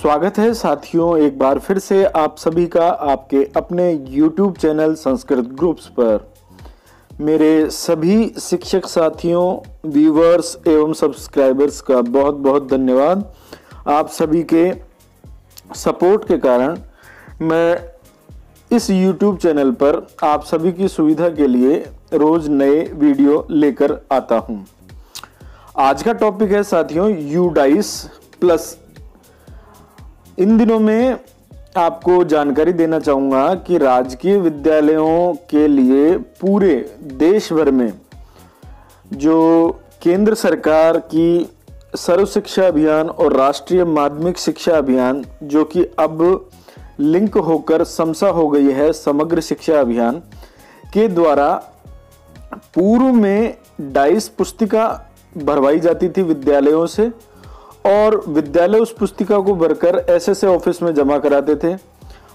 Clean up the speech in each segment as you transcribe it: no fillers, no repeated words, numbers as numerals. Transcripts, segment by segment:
स्वागत है साथियों, एक बार फिर से आप सभी का आपके अपने YouTube चैनल संस्कृत ग्रुप्स पर। मेरे सभी शिक्षक साथियों, व्यूवर्स एवं सब्सक्राइबर्स का बहुत बहुत धन्यवाद। आप सभी के सपोर्ट के कारण मैं इस YouTube चैनल पर आप सभी की सुविधा के लिए रोज नए वीडियो लेकर आता हूं। आज का टॉपिक है साथियों यूडाइस प्लस। इन दिनों में आपको जानकारी देना चाहूँगा कि राजकीय विद्यालयों के लिए पूरे देश भर में जो केंद्र सरकार की सर्व शिक्षा अभियान और राष्ट्रीय माध्यमिक शिक्षा अभियान, जो कि अब लिंक होकर समसा हो गई है समग्र शिक्षा अभियान के द्वारा, पूर्व में डाइस पुस्तिका भरवाई जाती थी विद्यालयों से और विद्यालय उस पुस्तिका को भरकर एसएसए ऑफिस में जमा कराते थे।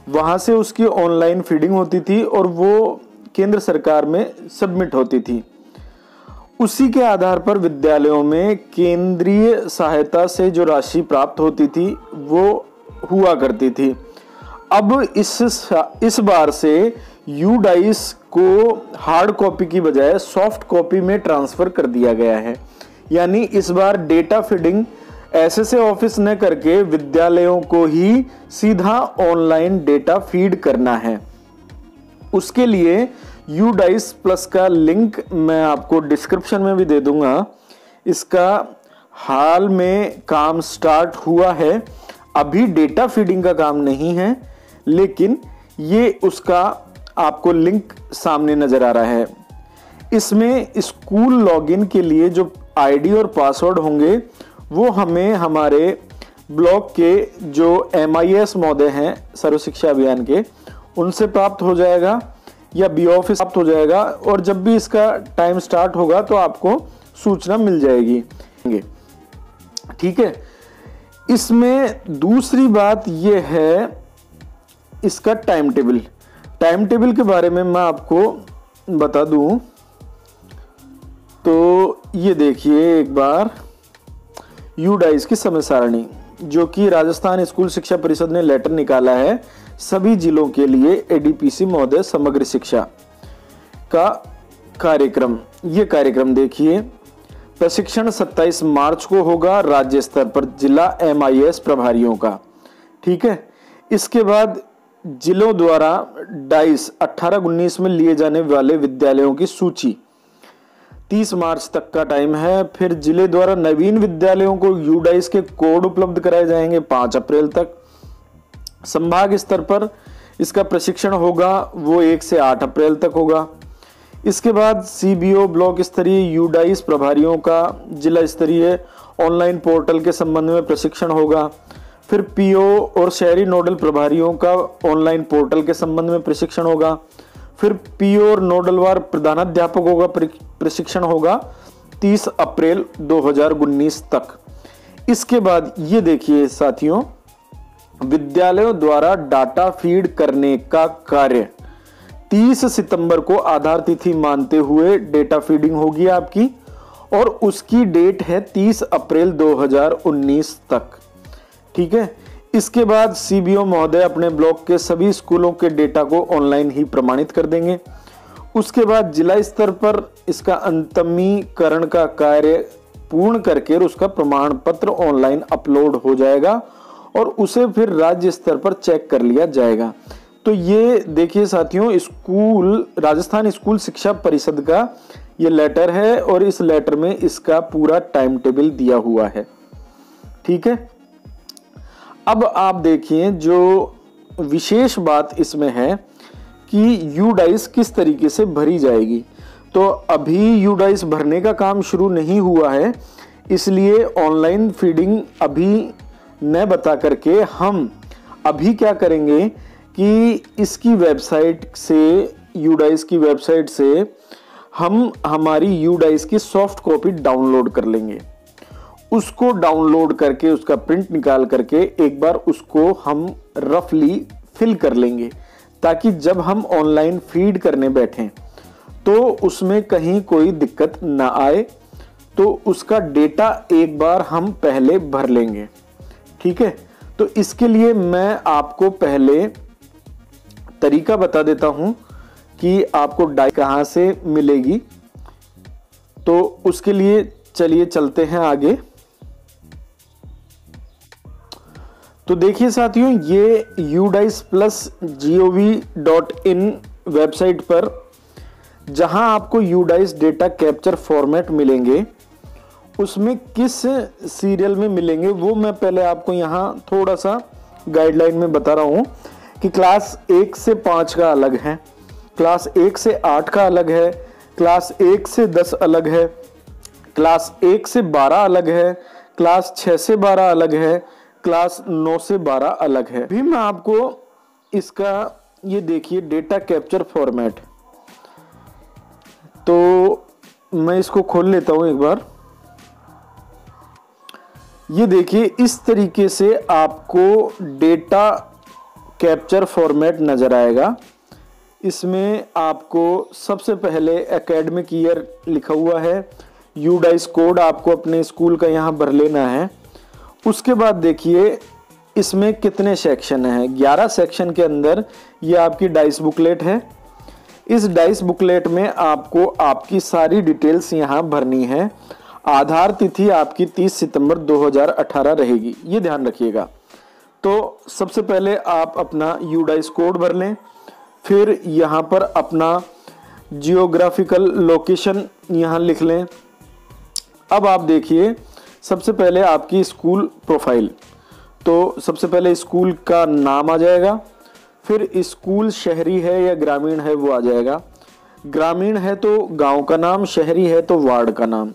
वहां से उसकी ऑनलाइन फीडिंग होती थी और वो केंद्र सरकार में सबमिट होती थी। उसी के आधार पर विद्यालयों में केंद्रीय सहायता से जो राशि प्राप्त होती थी वो हुआ करती थी। अब इस बार से यूडाइस को हार्ड कॉपी की बजाय सॉफ्ट कॉपी में ट्रांसफर कर दिया गया है। यानी इस बार डेटा फीडिंग एसएसए ऑफिस ने करके विद्यालयों को ही सीधा ऑनलाइन डेटा फीड करना है। उसके लिए यूडाइस प्लस का लिंक मैं आपको डिस्क्रिप्शन में भी दे दूंगा। इसका हाल में काम स्टार्ट हुआ है, अभी डेटा फीडिंग का काम नहीं है, लेकिन ये उसका आपको लिंक सामने नजर आ रहा है। इसमें स्कूल लॉगिन के लिए जो आईडी और पासवर्ड होंगे वो हमें हमारे ब्लॉक के जो MIS महोदय हैं सर्व शिक्षा अभियान के, उनसे प्राप्त हो जाएगा या BO से प्राप्त हो जाएगा। और जब भी इसका टाइम स्टार्ट होगा तो आपको सूचना मिल जाएगी। ठीक है। इसमें दूसरी बात यह है इसका टाइम टेबल। टाइम टेबल के बारे में मैं आपको बता दूं तो ये देखिए एक बार यूडाइस की समय सारणी, जो कि राजस्थान स्कूल शिक्षा परिषद ने लेटर निकाला है सभी जिलों के लिए। ADPC महोदय समग्र शिक्षा का कार्यक्रम, ये कार्यक्रम देखिए। प्रशिक्षण 27 मार्च को होगा राज्य स्तर पर जिला MIS प्रभारियों का। ठीक है। इसके बाद जिलों द्वारा डाइस 18-19 में लिए जाने वाले विद्यालयों की सूची 30 मार्च तक का टाइम है। फिर जिले द्वारा नवीन विद्यालयों को यूडाइस के कोड उपलब्ध कराए जाएंगे 5 अप्रैल तक। संभाग स्तर पर इसका प्रशिक्षण होगा वो 1 से 8 अप्रैल तक होगा। इसके बाद CBO ब्लॉक स्तरीय यूडाइस प्रभारियों का जिला स्तरीय ऑनलाइन पोर्टल के संबंध में प्रशिक्षण होगा। फिर PO और शहरी नोडल प्रभारियों का ऑनलाइन पोर्टल के संबंध में प्रशिक्षण होगा। फिर PO और नोडलवार प्रधानाध्यापकों का प्रशिक्षण होगा 30 अप्रैल 2019 तक। इसके बाद ये देखिए साथियों, विद्यालयों द्वारा डाटा फीड करने का कार्य 30 सितंबर को आधार तिथि मानते हुए डेटा फीडिंग होगी आपकी, और उसकी डेट है 30 अप्रैल 2019 तक। ठीक है। इसके बाद CBO महोदय अपने ब्लॉक के सभी स्कूलों के डेटा को ऑनलाइन ही प्रमाणित कर देंगे। उसके बाद जिला स्तर पर इसका अंतमीकरण का कार्य पूर्ण करके उसका प्रमाण पत्र ऑनलाइन अपलोड हो जाएगा और उसे फिर राज्य स्तर पर चेक कर लिया जाएगा। तो ये देखिए साथियों, राजस्थान स्कूल शिक्षा परिषद का ये लेटर है और इस लेटर में इसका पूरा टाइम टेबल दिया हुआ है। ठीक है। अब आप देखिए, जो विशेष बात इसमें है कि यूडाइस किस तरीके से भरी जाएगी। तो अभी यूडाइस भरने का काम शुरू नहीं हुआ है, इसलिए ऑनलाइन फीडिंग अभी न बता करके हम अभी क्या करेंगे कि इसकी वेबसाइट से, यूडाइस की वेबसाइट से हम हमारी यूडाइस की सॉफ्ट कॉपी डाउनलोड कर लेंगे। उसको डाउनलोड करके उसका प्रिंट निकाल करके एक बार उसको हम रफली फिल कर लेंगे, ताकि जब हम ऑनलाइन फीड करने बैठें तो उसमें कहीं कोई दिक्कत ना आए। तो उसका डेटा एक बार हम पहले भर लेंगे। ठीक है। तो इसके लिए मैं आपको पहले तरीका बता देता हूं कि आपको डाई कहां से मिलेगी। तो उसके लिए चलिए चलते हैं आगे। तो देखिए साथियों, ये udice+gov.in वेबसाइट पर जहां आपको udice डेटा कैप्चर फॉर्मेट मिलेंगे, उसमें किस सीरियल में मिलेंगे वो मैं पहले आपको यहां थोड़ा सा गाइडलाइन में बता रहा हूं कि क्लास 1 से 5 का अलग है, क्लास 1 से 8 का अलग है, क्लास 1 से 10 अलग है, क्लास 1 से 12 अलग है, क्लास 6 से 12 अलग है, क्लास 9 से 12 अलग है। भी मैं आपको इसका ये देखिए डेटा कैप्चर फॉर्मेट, तो मैं इसको खोल लेता हूं एक बार। ये देखिए इस तरीके से आपको डेटा कैप्चर फॉर्मेट नजर आएगा। इसमें आपको सबसे पहले एकेडमिक ईयर लिखा हुआ है, udice कोड आपको अपने स्कूल का यहाँ भर लेना है। उसके बाद देखिए इसमें कितने सेक्शन हैं, 11 सेक्शन के अंदर ये आपकी डाइस बुकलेट है। इस डाइस बुकलेट में आपको आपकी सारी डिटेल्स यहाँ भरनी है। आधार तिथि आपकी 30 सितंबर 2018 रहेगी, ये ध्यान रखिएगा। तो सबसे पहले आप अपना udice कोड भर लें, फिर यहाँ पर अपना जियोग्राफिकल लोकेशन यहाँ लिख लें। अब आप देखिए सबसे पहले आपकी स्कूल प्रोफाइल, तो सबसे पहले स्कूल का नाम आ जाएगा, फिर स्कूल शहरी है या ग्रामीण है वो आ जाएगा। ग्रामीण है तो गांव का नाम, शहरी है तो वार्ड का नाम।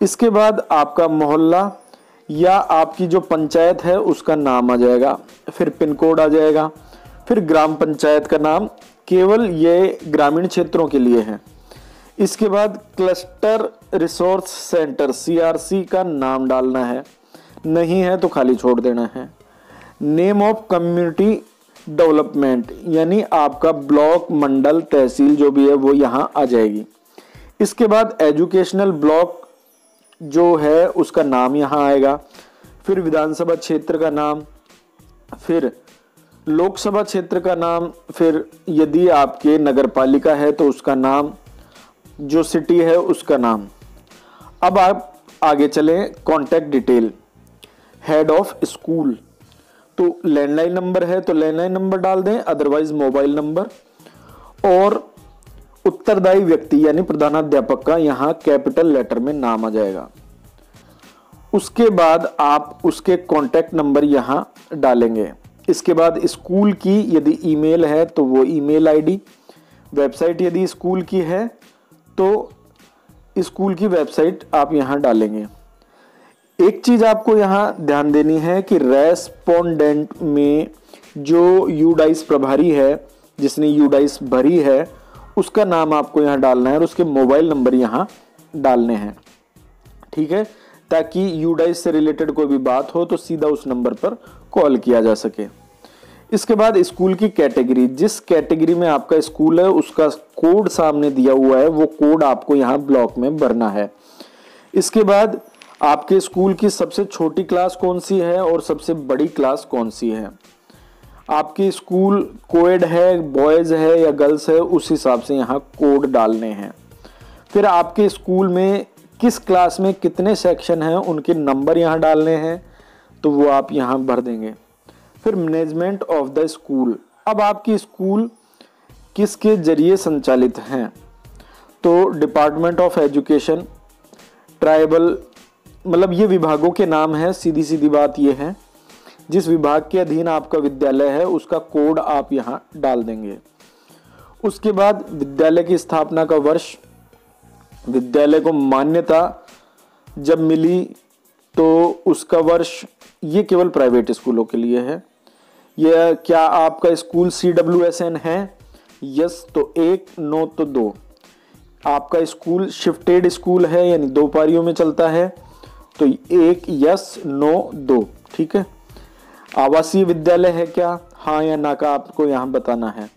इसके बाद आपका मोहल्ला या आपकी जो पंचायत है उसका नाम आ जाएगा, फिर पिन कोड आ जाएगा, फिर ग्राम पंचायत का नाम, केवल ये ग्रामीण क्षेत्रों के लिए है। इसके बाद क्लस्टर रिसोर्स सेंटर CRC का नाम डालना है, नहीं है तो खाली छोड़ देना है। नेम ऑफ कम्युनिटी डेवलपमेंट यानी आपका ब्लॉक, मंडल, तहसील जो भी है वो यहाँ आ जाएगी। इसके बाद एजुकेशनल ब्लॉक जो है उसका नाम यहाँ आएगा, फिर विधानसभा क्षेत्र का नाम, फिर लोकसभा क्षेत्र का नाम, फिर यदि आपके नगर पालिका है तो उसका नाम, जो सिटी है उसका नाम। अब आप आगे चलें, contact detail, head of school, तो लैंडलाइन नंबर है तो लैंडलाइन नंबर डाल दें, अदरवाइज मोबाइल नंबर, और उत्तरदायी व्यक्ति यानी प्रधानाध्यापक का यहाँ कैपिटल लेटर में नाम आ जाएगा। उसके बाद आप उसके कॉन्टैक्ट नंबर यहाँ डालेंगे। इसके बाद स्कूल की यदि ईमेल है तो वो ईमेल आईडी, वेबसाइट यदि स्कूल की है तो स्कूल की वेबसाइट आप यहाँ डालेंगे। एक चीज आपको यहाँ ध्यान देनी है कि रेस्पोंडेंट में जो udice प्रभारी है, जिसने udice भरी है, उसका नाम आपको यहाँ डालना है और उसके मोबाइल नंबर यहाँ डालने हैं, ठीक है, ताकि udice से रिलेटेड कोई भी बात हो तो सीधा उस नंबर पर कॉल किया जा सके। इसके बाद स्कूल की कैटेगरी, जिस कैटेगरी में आपका स्कूल है उसका कोड सामने दिया हुआ है, वो कोड आपको यहाँ ब्लॉक में भरना है। इसके बाद आपके स्कूल की सबसे छोटी क्लास कौन सी है और सबसे बड़ी क्लास कौन सी है। आपकी स्कूल कोएड है, बॉयज है या गर्ल्स है, उस हिसाब से यहाँ कोड डालने हैं। फिर आपके स्कूल में किस क्लास में कितने सेक्शन हैं उनके नंबर यहाँ डालने हैं, तो वो आप यहाँ भर देंगे। फिर मैनेजमेंट ऑफ द स्कूल, अब आपकी स्कूल किसके जरिए संचालित हैं, तो डिपार्टमेंट ऑफ एजुकेशन, ट्राइबल, मतलब ये विभागों के नाम है। सीधी सीधी बात ये है, जिस विभाग के अधीन आपका विद्यालय है उसका कोड आप यहाँ डाल देंगे। उसके बाद विद्यालय की स्थापना का वर्ष, विद्यालय को मान्यता जब मिली तो उसका वर्ष, ये केवल प्राइवेट स्कूलों के लिए है। यह क्या आपका स्कूल CWSN है, यस तो 1, नो तो 2। आपका स्कूल शिफ्टेड स्कूल है यानी 2 पारियों में चलता है, तो 1 यस, नो 2, ठीक है। आवासीय विद्यालय है क्या, हाँ या ना का आपको यहाँ बताना है।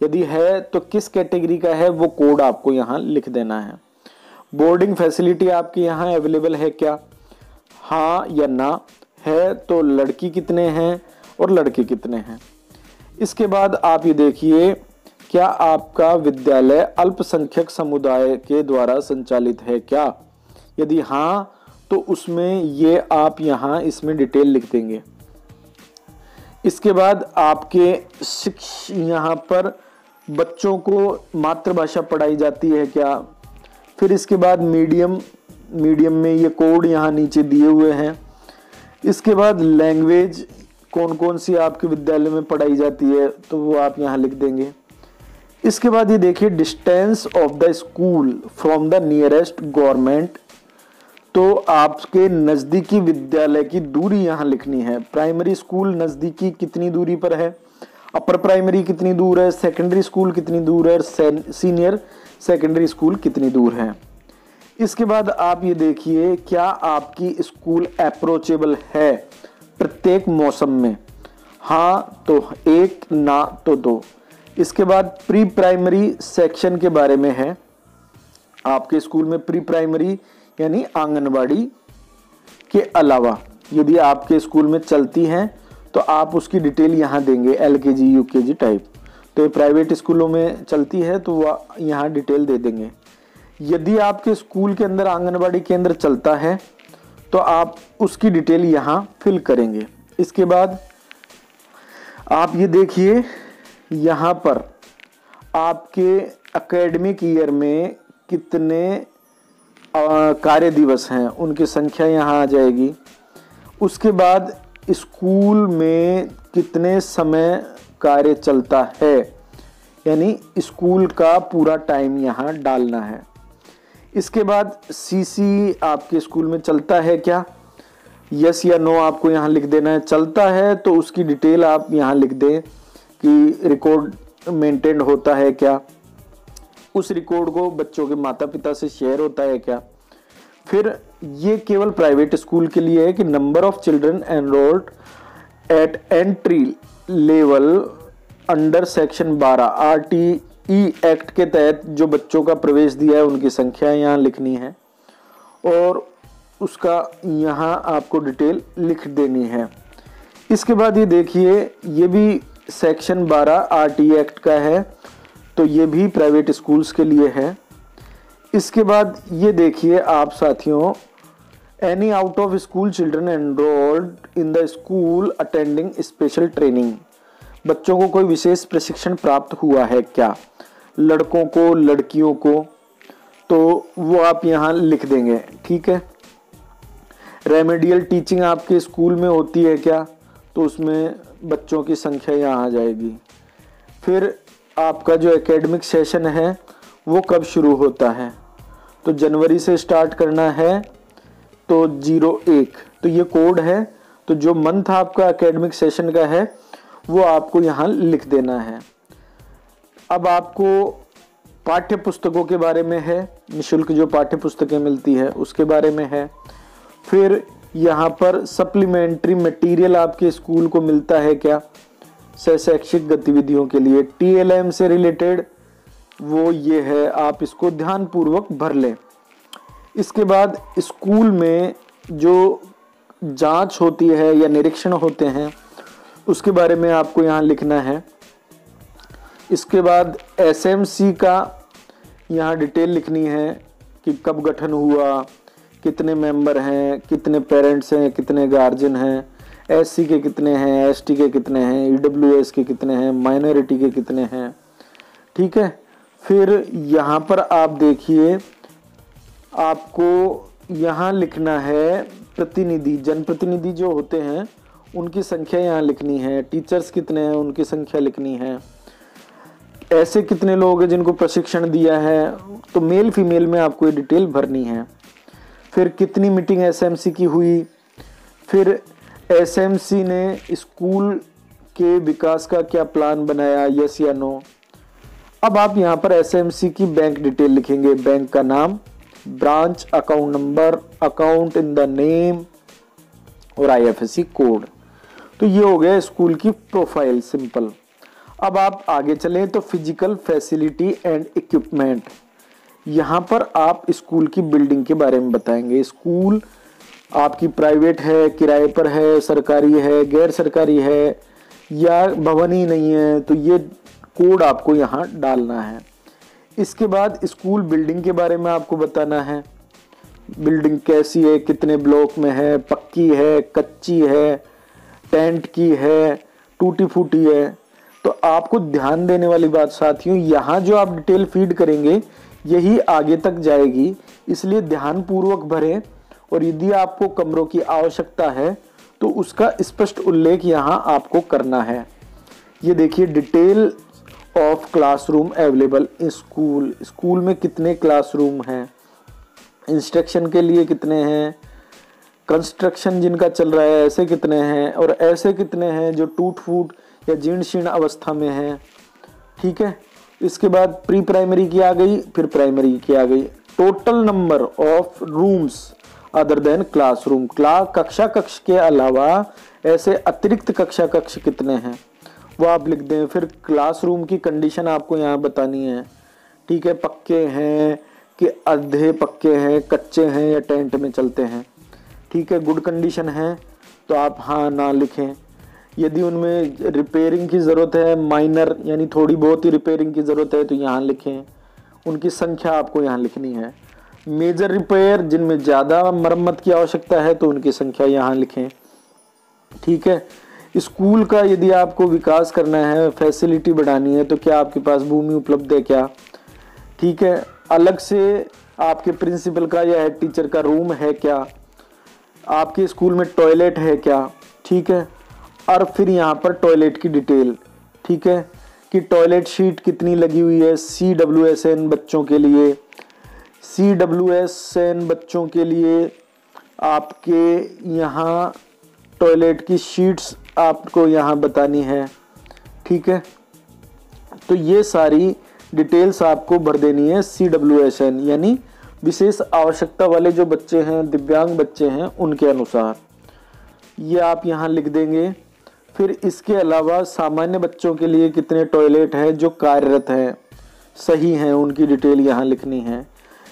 यदि है तो किस कैटेगरी का है वो कोड आपको यहाँ लिख देना है। बोर्डिंग फैसिलिटी आपकी यहाँ अवेलेबल है क्या, हाँ या ना, है तो लड़की कितने हैं और लड़के कितने हैं। इसके बाद आप ये देखिए, क्या आपका विद्यालय अल्पसंख्यक समुदाय के द्वारा संचालित है क्या? यदि हाँ तो उसमें ये आप यहाँ इसमें डिटेल लिख देंगे। इसके बाद आपके यहाँ पर बच्चों को मातृभाषा पढ़ाई जाती है क्या? फिर इसके बाद मीडियम में ये कोड यहाँ नीचे दिए हुए हैं। इसके बाद लैंग्वेज कौन कौन सी आपके विद्यालय में पढ़ाई जाती है तो वो आप यहाँ लिख देंगे। इसके बाद ये देखिए, distance of the school from the nearest government, तो आपके नज़दीकी विद्यालय की दूरी यहाँ लिखनी है। प्राइमरी स्कूल नज़दीकी कितनी दूरी पर है, अपर प्राइमरी कितनी दूर है, सेकेंडरी स्कूल कितनी दूर है, सीनियर सेकेंडरी स्कूल कितनी दूर है। इसके बाद आप ये देखिए, क्या आपकी स्कूल अप्रोचेबल है प्रत्येक मौसम में? हाँ तो 1, ना तो 2। इसके बाद प्री प्राइमरी सेक्शन के बारे में है। आपके स्कूल में प्री प्राइमरी यानी आंगनवाड़ी के अलावा यदि आपके स्कूल में चलती हैं तो आप उसकी डिटेल यहाँ देंगे, LKG UKG टाइप। तो ये प्राइवेट स्कूलों में चलती है तो वह यहाँ डिटेल दे देंगे। यदि आपके स्कूल के अंदर आंगनवाड़ी केंद्र चलता है तो आप उसकी डिटेल यहाँ फिल करेंगे। इसके बाद आप ये देखिए, यहाँ पर आपके एकेडमिक ईयर में कितने कार्य दिवस हैं उनकी संख्या यहाँ आ जाएगी। उसके बाद स्कूल में कितने समय कार्य चलता है, यानी स्कूल का पूरा टाइम यहाँ डालना है। इसके बाद CC आपके स्कूल में चलता है क्या, यस या नो आपको यहाँ लिख देना है। चलता है तो उसकी डिटेल आप यहाँ लिख दें कि रिकॉर्ड मेंटेन होता है क्या, उस रिकॉर्ड को बच्चों के माता पिता से शेयर होता है क्या। फिर ये केवल प्राइवेट स्कूल के लिए है कि number of children enrolled eight entry level under section 12 RTE act के तहत जो बच्चों का प्रवेश दिया है उनकी संख्या यहाँ लिखनी है और उसका यहाँ आपको डिटेल लिख देनी है। इसके बाद ये देखिए, ये भी सेक्शन 12 RTE एक्ट का है तो ये भी प्राइवेट स्कूल्स के लिए है। इसके बाद ये देखिए आप साथियों, any out of school children enrolled in the school attending special training, बच्चों को कोई विशेष प्रशिक्षण प्राप्त हुआ है क्या, लड़कों को लड़कियों को, तो वो आप यहाँ लिख देंगे। ठीक है। रेमेडियल टीचिंग आपके स्कूल में होती है क्या, तो उसमें बच्चों की संख्या यहाँ आ जाएगी। फिर आपका जो एकेडमिक सेशन है वो कब शुरू होता है, तो जनवरी से स्टार्ट करना है तो 01, तो ये कोड है। तो जो मंथ आपका एकेडमिक सेशन का है वो आपको यहाँ लिख देना है। अब आपको पाठ्य पुस्तकों के बारे में है, निःशुल्क जो पाठ्य पुस्तकें मिलती है उसके बारे में है। फिर यहाँ पर सप्लीमेंट्री मटेरियल आपके स्कूल को मिलता है क्या शैक्षिक गतिविधियों के लिए, TLM से रिलेटेड वो ये है, आप इसको ध्यान पूर्वक भर लें। इसके बाद स्कूल में जो जांच होती है या निरीक्षण होते हैं उसके बारे में आपको यहाँ लिखना है। इसके बाद SMC का यहाँ डिटेल लिखनी है कि कब गठन हुआ, कितने मेंबर हैं, कितने पेरेंट्स हैं, कितने गार्जियन हैं, SC के कितने हैं, ST के कितने हैं, EWS के कितने हैं, माइनॉरिटी के कितने हैं। ठीक है। फिर यहाँ पर आप देखिए, आपको यहाँ लिखना है प्रतिनिधि, जनप्रतिनिधि जो होते हैं उनकी संख्या यहाँ लिखनी है। टीचर्स कितने हैं उनकी संख्या लिखनी है। ऐसे कितने लोग हैं जिनको प्रशिक्षण दिया है, तो मेल फीमेल में आपको ये डिटेल भरनी है। फिर कितनी मीटिंग SMC की हुई, फिर SMC ने स्कूल के विकास का क्या प्लान बनाया, यस या नो। अब आप यहाँ पर SMC की बैंक डिटेल लिखेंगे, बैंक का नाम, branch, account number, account in the name और IFSC कोड। तो ये हो गया स्कूल की प्रोफाइल, सिंपल। अब आप आगे चलें तो फिजिकल फैसिलिटी एंड इक्विपमेंट, यहाँ पर आप स्कूल की बिल्डिंग के बारे में बताएंगे। स्कूल आपकी प्राइवेट है, किराए पर है, सरकारी है, गैर सरकारी है या भवन ही नहीं है, तो ये कोड आपको यहाँ डालना है। इसके बाद स्कूल बिल्डिंग के बारे में आपको बताना है। बिल्डिंग कैसी है, कितने ब्लॉक में है, पक्की है, कच्ची है, टेंट की है, टूटी फूटी है। तो आपको ध्यान देने वाली बात साथियों, यहाँ जो आप डिटेल फीड करेंगे यही आगे तक जाएगी, इसलिए ध्यानपूर्वक भरें। और यदि आपको कमरों की आवश्यकता है तो उसका स्पष्ट उल्लेख यहाँ आपको करना है। ये देखिए, detail of classroom available in school. School में कितने क्लासरूम हैं, इंस्ट्रक्शन के लिए कितने हैं, कंस्ट्रक्शन जिनका चल रहा है ऐसे कितने हैं, और ऐसे कितने हैं जो टूट फूट या जीर्ण शीर्ण अवस्था में हैं। ठीक है, इसके बाद प्री प्राइमरी की आ गई, फिर प्राइमरी की आ गई। Total number of rooms other than classroom, कक्षा कक्ष के अलावा ऐसे अतिरिक्त कक्षा कक्ष कितने हैं वो आप लिख दें। फिर क्लासरूम की कंडीशन आपको यहाँ बतानी है। ठीक है, पक्के हैं कि आधे पक्के हैं, कच्चे हैं या टेंट में चलते हैं। ठीक है, गुड कंडीशन है तो आप हाँ ना लिखें। यदि उनमें रिपेयरिंग की ज़रूरत है, माइनर यानी थोड़ी बहुत ही रिपेयरिंग की ज़रूरत है, तो यहाँ लिखें। उनकी संख्या आपको यहाँ लिखनी है। मेजर रिपेयर जिनमें ज़्यादा मरम्मत की आवश्यकता है तो उनकी संख्या यहाँ लिखें। ठीक है, स्कूल का यदि आपको विकास करना है, फैसिलिटी बढ़ानी है, तो क्या आपके पास भूमि उपलब्ध है क्या। ठीक है, अलग से आपके प्रिंसिपल का या हेड टीचर का रूम है क्या, आपके स्कूल में टॉयलेट है क्या। ठीक है, और फिर यहाँ पर टॉयलेट की डिटेल। ठीक है, कि टॉयलेट शीट कितनी लगी हुई है CWSN बच्चों के लिए। CWSN बच्चों के लिए आपके यहाँ टॉयलेट की शीट्स आपको यहाँ बतानी है। ठीक है, तो ये सारी डिटेल्स आपको भर देनी है। CWSN यानी विशेष आवश्यकता वाले जो बच्चे हैं, दिव्यांग बच्चे हैं, उनके अनुसार ये आप यहाँ लिख देंगे। फिर इसके अलावा सामान्य बच्चों के लिए कितने टॉयलेट हैं जो कार्यरत हैं, सही हैं, उनकी डिटेल यहाँ लिखनी है।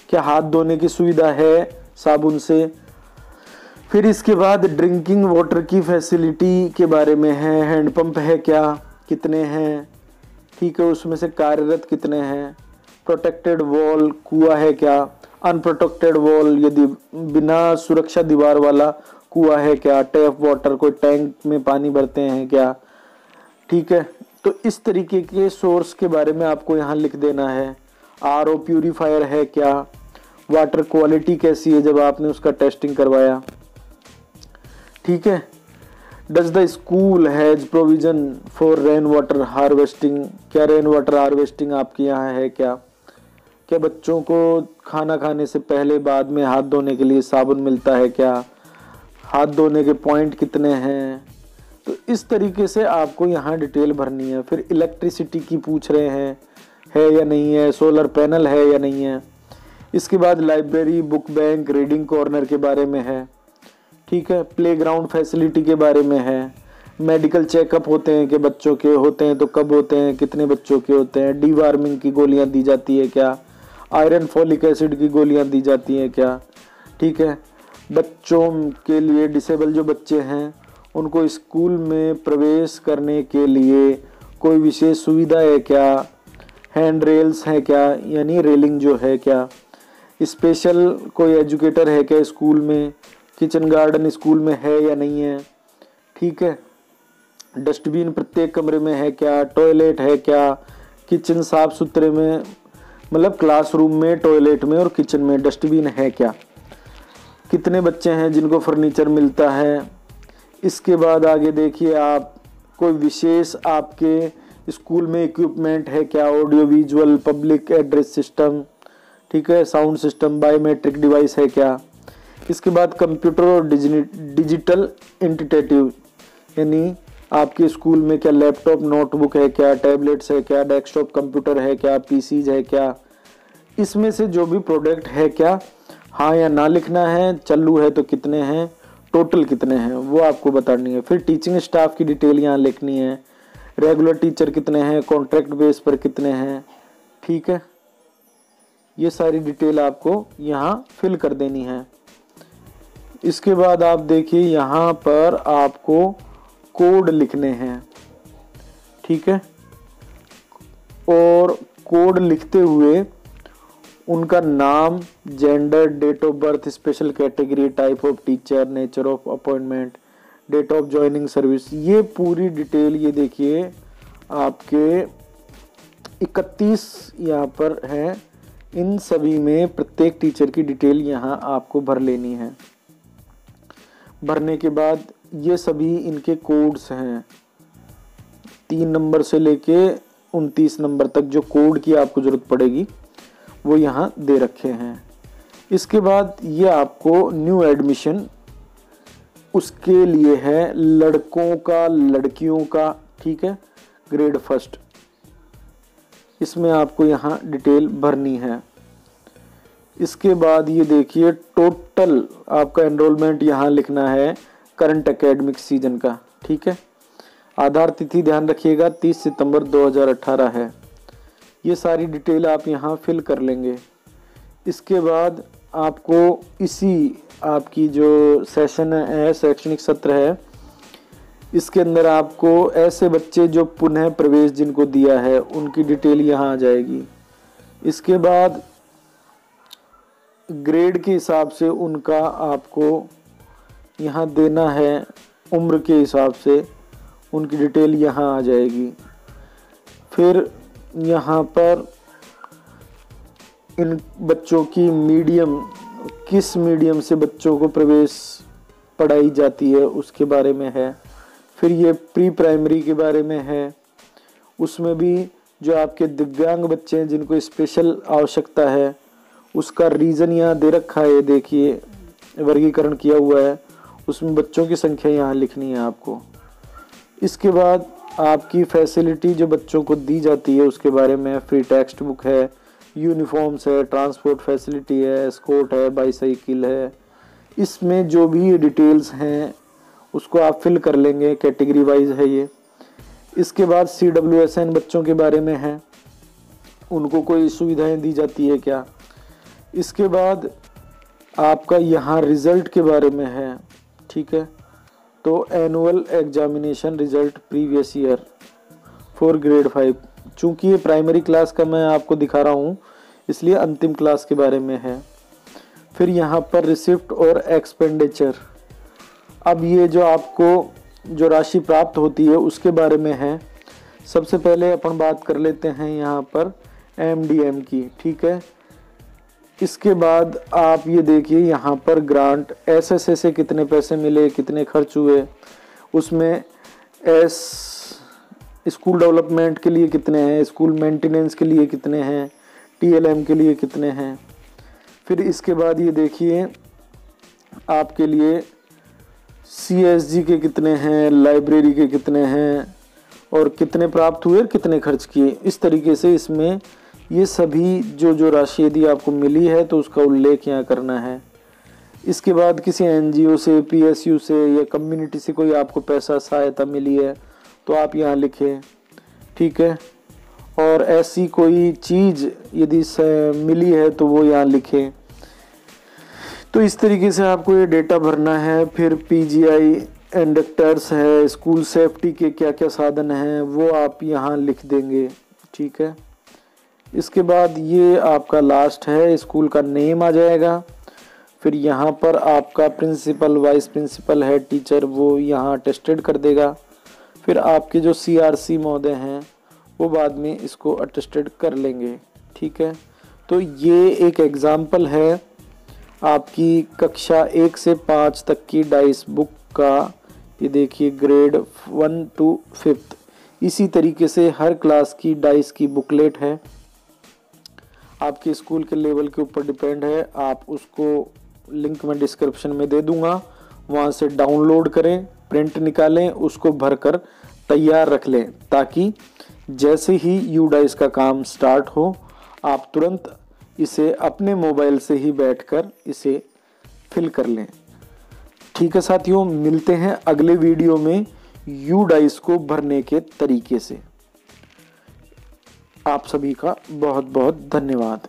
क्या हाथ धोने की सुविधा है साबुन से। फिर इसके बाद ड्रिंकिंग वाटर की फैसिलिटी के बारे में है। हैंडपंप है क्या, कितने हैं। ठीक है, उसमें से कार्यरत कितने हैं। प्रोटेक्टेड वॉल, कुआं है क्या। अनप्रोटेक्टेड वॉल यदि बिना सुरक्षा दीवार वाला कुआं है क्या। टैप वाटर, कोई टैंक में पानी भरते हैं क्या। ठीक है, तो इस तरीके के सोर्स के बारे में आपको यहाँ लिख देना है। RO प्यूरीफायर है क्या। वाटर क्वालिटी कैसी है जब आपने उसका टेस्टिंग करवाया। ठीक है, does the school has provision for rain water harvesting, क्या रेन वाटर हार्वेस्टिंग आपके यहाँ है क्या। क्या बच्चों को खाना खाने से पहले बाद में हाथ धोने के लिए साबुन मिलता है क्या। हाथ धोने के पॉइंट कितने हैं। तो इस तरीके से आपको यहाँ डिटेल भरनी है। फिर इलेक्ट्रिसिटी की पूछ रहे हैं, है या नहीं है। सोलर पैनल है या नहीं है। इसके बाद library, book bank, reading corner के बारे में है। ठीक है, प्लेग्राउंड फैसिलिटी के बारे में है। मेडिकल चेकअप होते हैं कि बच्चों के होते हैं तो कब होते हैं, कितने बच्चों के होते हैं। डीवार्मिंग की गोलियां दी जाती है क्या। आयरन फॉलिक एसिड की गोलियां दी जाती हैं क्या। ठीक है, बच्चों के लिए डिसेबल जो बच्चे हैं उनको स्कूल में प्रवेश करने के लिए कोई विशेष सुविधा है क्या। हैंड रेल्स है क्या, यानी रेलिंग जो है क्या। स्पेशल कोई एजुकेटर है क्या स्कूल में। किचन गार्डन स्कूल में है या नहीं है। ठीक है, डस्टबिन प्रत्येक कमरे में है क्या। टॉयलेट है क्या। किचन साफ सुथरे में, मतलब क्लासरूम में, टॉयलेट में और किचन में डस्टबिन है क्या। कितने बच्चे हैं जिनको फर्नीचर मिलता है। इसके बाद आगे देखिए आप, कोई विशेष आपके स्कूल में इक्विपमेंट है क्या। Audio visual, public address system, ठीक है, साउंड सिस्टम, बायोमेट्रिक डिवाइस है क्या। इसके बाद कंप्यूटर और डिजिटल इंटीटेटिव, यानी आपके स्कूल में क्या लैपटॉप, नोटबुक है क्या, टैबलेट्स है क्या, डेस्कटॉप कंप्यूटर है क्या, पीसीज है क्या। इसमें से जो भी प्रोडक्ट है क्या, हाँ या ना लिखना है। चालू है तो कितने हैं, टोटल कितने हैं वो आपको बतानी है। फिर टीचिंग स्टाफ की डिटेल यहाँ लिखनी है। रेगुलर टीचर कितने हैं, कॉन्ट्रैक्ट बेस पर कितने हैं। ठीक है, ये सारी डिटेल आपको यहाँ फिल कर देनी है। इसके बाद आप देखिए यहाँ पर आपको कोड लिखने हैं, ठीक है। और कोड लिखते हुए उनका नाम, gender, date of birth, special category, type of teacher, nature of appointment, date of joining service, ये पूरी डिटेल ये देखिए आपके 31 यहाँ पर है। इन सभी में प्रत्येक टीचर की डिटेल यहाँ आपको भर लेनी है। भरने के बाद ये सभी इनके कोड्स हैं, 3 नंबर से लेके 29 नंबर तक जो कोड की आपको जरूरत पड़ेगी वो यहाँ दे रखे हैं। इसके बाद ये आपको न्यू एडमिशन उसके लिए है, लड़कों का, लड़कियों का, ठीक है, ग्रेड फर्स्ट। इसमें आपको यहाँ डिटेल भरनी है। इसके बाद ये देखिए टोटल आपका एनरोलमेंट यहाँ लिखना है करंट एकेडमिक सीजन का, ठीक है। आधार तिथि ध्यान रखिएगा 30 सितंबर 2018 है। ये सारी डिटेल आप यहाँ फिल कर लेंगे। इसके बाद आपको इसी आपकी जो सेशन है, शैक्षणिक सत्र है, इसके अंदर आपको ऐसे बच्चे जो पुनः प्रवेश जिनको दिया है उनकी डिटेल यहाँ आ जाएगी। इसके बाद ग्रेड के हिसाब से उनका आपको यहाँ देना है, उम्र के हिसाब से उनकी डिटेल यहाँ आ जाएगी। फिर यहाँ पर इन बच्चों की मीडियम, किस मीडियम से बच्चों को प्रवेश पढ़ाई जाती है उसके बारे में है। फिर ये प्री प्राइमरी के बारे में है, उसमें भी जो आपके दिव्यांग बच्चे हैं जिनको स्पेशल आवश्यकता है उसका रीज़न यहाँ दे रखा है, देखिए वर्गीकरण किया हुआ है, उसमें बच्चों की संख्या यहाँ लिखनी है आपको। इसके बाद आपकी फैसिलिटी जो बच्चों को दी जाती है उसके बारे में, फ्री टेक्स्ट बुक है, यूनिफॉर्म्स है, ट्रांसपोर्ट फैसिलिटी है, एस्कॉर्ट है, बाईसाइकिल है। इसमें जो भी डिटेल्स हैं उसको आप फिल कर लेंगे, कैटेगरी वाइज है ये। इसके बाद CWSN बच्चों के बारे में है, उनको कोई सुविधाएं दी जाती है क्या। इसके बाद आपका यहाँ रिज़ल्ट के बारे में है, ठीक है। तो annual examination result previous year for grade 5, चूँकि ये प्राइमरी क्लास का मैं आपको दिखा रहा हूँ इसलिए अंतिम क्लास के बारे में है। फिर यहाँ पर रिसिप्ट और एक्सपेंडिचर, अब ये जो आपको जो राशि प्राप्त होती है उसके बारे में है। सबसे पहले अपन बात कर लेते हैं यहाँ पर MDM की, ठीक है। इसके बाद आप ये देखिए यहाँ पर ग्रांट, SSA से कितने पैसे मिले, कितने खर्च हुए, उसमें स्कूल डेवलपमेंट के लिए कितने हैं, स्कूल मेंटेनेंस के लिए कितने हैं, TLM के लिए कितने हैं। फिर इसके बाद ये देखिए आपके लिए CSG के कितने हैं, लाइब्रेरी के कितने हैं और कितने प्राप्त हुए और कितने खर्च किए। इस तरीके से इसमें ये सभी जो राशि यदि आपको मिली है तो उसका उल्लेख यहाँ करना है। इसके बाद किसी NGO से, PSU से या कम्युनिटी से कोई आपको पैसा सहायता मिली है तो आप यहाँ लिखें, ठीक है। और ऐसी कोई चीज़ यदि मिली है तो वो यहाँ लिखें। तो इस तरीके से आपको ये डेटा भरना है। फिर PGI इंडक्टर्स है, स्कूल सेफ्टी के क्या क्या साधन हैं वो आप यहाँ लिख देंगे, ठीक है। इसके बाद ये आपका लास्ट है, स्कूल का नेम आ जाएगा। फिर यहाँ पर आपका principal, vice principal, head teacher वो यहाँ अटेस्टेड कर देगा। फिर आपके जो CRC महोदय हैं वो बाद में इसको अटेस्टेड कर लेंगे, ठीक है। तो ये एक एग्जाम्पल है आपकी कक्षा 1 से 5 तक की डाइस बुक का। ये देखिए ग्रेड 1 to 5 इसी तरीके से हर क्लास की डाइस की बुकलेट है। आपके स्कूल के लेवल के ऊपर डिपेंड है, आप उसको लिंक मैं डिस्क्रिप्शन में दे दूंगा, वहाँ से डाउनलोड करें, प्रिंट निकालें, उसको भरकर तैयार रख लें ताकि जैसे ही UDICE का काम स्टार्ट हो आप तुरंत इसे अपने मोबाइल से ही बैठकर इसे फिल कर लें। ठीक है साथियों, मिलते हैं अगले वीडियो में UDICE को भरने के तरीके से। आप सभी का बहुत बहुत धन्यवाद।